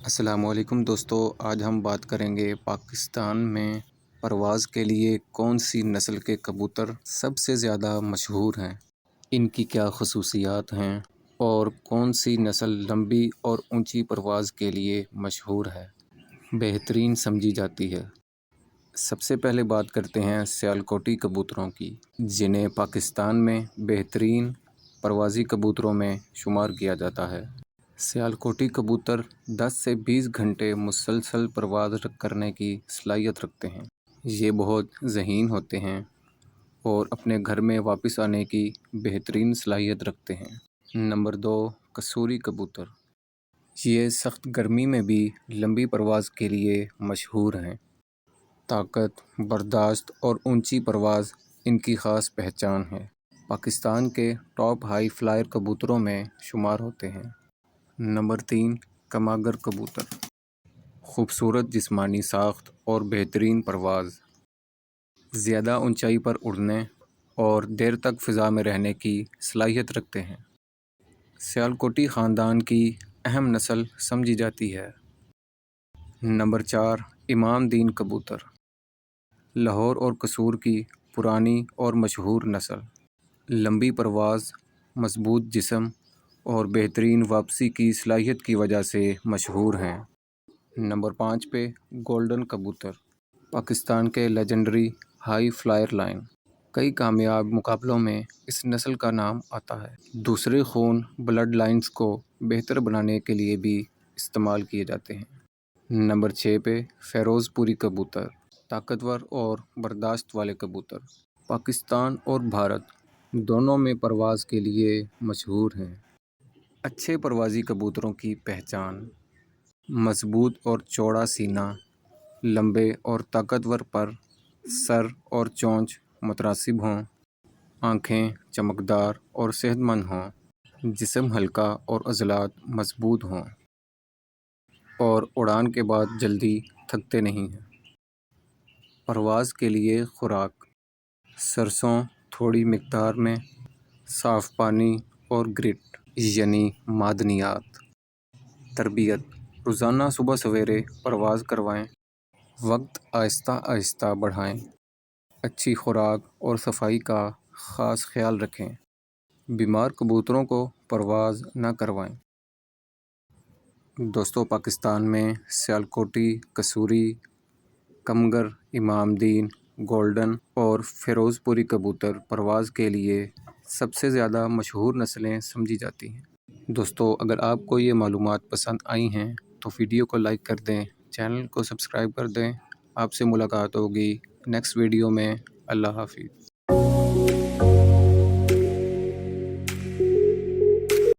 السلام علیکم دوستو، آج ہم بات کریں گے پاکستان میں پرواز کے لیے کون سی نسل کے کبوتر سب سے زیادہ مشہور ہیں، ان کی کیا خصوصیات ہیں اور کون سی نسل لمبی اور اونچی پرواز کے لیے مشہور ہے، بہترین سمجھی جاتی ہے۔ سب سے پہلے بات کرتے ہیں سیالکوٹی کبوتروں کی، جنہیں پاکستان میں بہترین پروازی کبوتروں میں شمار کیا جاتا ہے۔ سیالکوٹی کبوتر 10 سے 20 گھنٹے مسلسل پرواز کرنے کی صلاحیت رکھتے ہیں۔ یہ بہت ذہین ہوتے ہیں اور اپنے گھر میں واپس آنے کی بہترین صلاحیت رکھتے ہیں۔ نمبر 2، قصوری کبوتر۔ یہ سخت گرمی میں بھی لمبی پرواز کے لیے مشہور ہیں۔ طاقت، برداشت اور اونچی پرواز ان کی خاص پہچان ہے۔ پاکستان کے ٹاپ ہائی فلائر کبوتروں میں شمار ہوتے ہیں۔ نمبر 3، کماگر کبوتر۔ خوبصورت جسمانی ساخت اور بہترین پرواز، زیادہ اونچائی پر اڑنے اور دیر تک فضا میں رہنے کی صلاحیت رکھتے ہیں۔ سیالکوٹی خاندان کی اہم نسل سمجھی جاتی ہے۔ نمبر 4، امام دین کبوتر۔ لاہور اور قصور کی پرانی اور مشہور نسل، لمبی پرواز، مضبوط جسم اور بہترین واپسی کی صلاحیت کی وجہ سے مشہور ہیں۔ نمبر 5 پہ گولڈن کبوتر۔ پاکستان کے لیجنڈری ہائی فلائر لائن، کئی کامیاب مقابلوں میں اس نسل کا نام آتا ہے۔ دوسرے خون بلڈ لائنز کو بہتر بنانے کے لیے بھی استعمال کیے جاتے ہیں۔ نمبر 6 پہ فیروز پوری کبوتر۔ طاقتور اور برداشت والے کبوتر، پاکستان اور بھارت دونوں میں پرواز کے لیے مشہور ہیں۔ اچھے پروازی کبوتروں کی پہچان: مضبوط اور چوڑا سینہ، لمبے اور طاقتور پر، سر اور چونچ متناسب ہوں، آنکھیں چمکدار اور صحت مند ہوں، جسم ہلکا اور عضلات مضبوط ہوں، اور اڑان کے بعد جلدی تھکتے نہیں ہیں۔ پرواز کے لیے خوراک: سرسوں تھوڑی مقدار میں، صاف پانی اور گرٹ یعنی معدنیات۔ تربیت: روزانہ صبح سویرے پرواز کروائیں، وقت آہستہ آہستہ بڑھائیں، اچھی خوراک اور صفائی کا خاص خیال رکھیں، بیمار کبوتروں کو پرواز نہ کروائیں۔ دوستو، پاکستان میں سیالکوٹی، قصوری، کمگر، امام دین، گولڈن اور فیروز پوری کبوتر پرواز کے لیے سب سے زیادہ مشہور نسلیں سمجھی جاتی ہیں۔ دوستو، اگر آپ کو یہ معلومات پسند آئی ہیں تو ویڈیو کو لائک کر دیں، چینل کو سبسکرائب کر دیں۔ آپ سے ملاقات ہوگی نیکسٹ ویڈیو میں۔ اللہ حافظ۔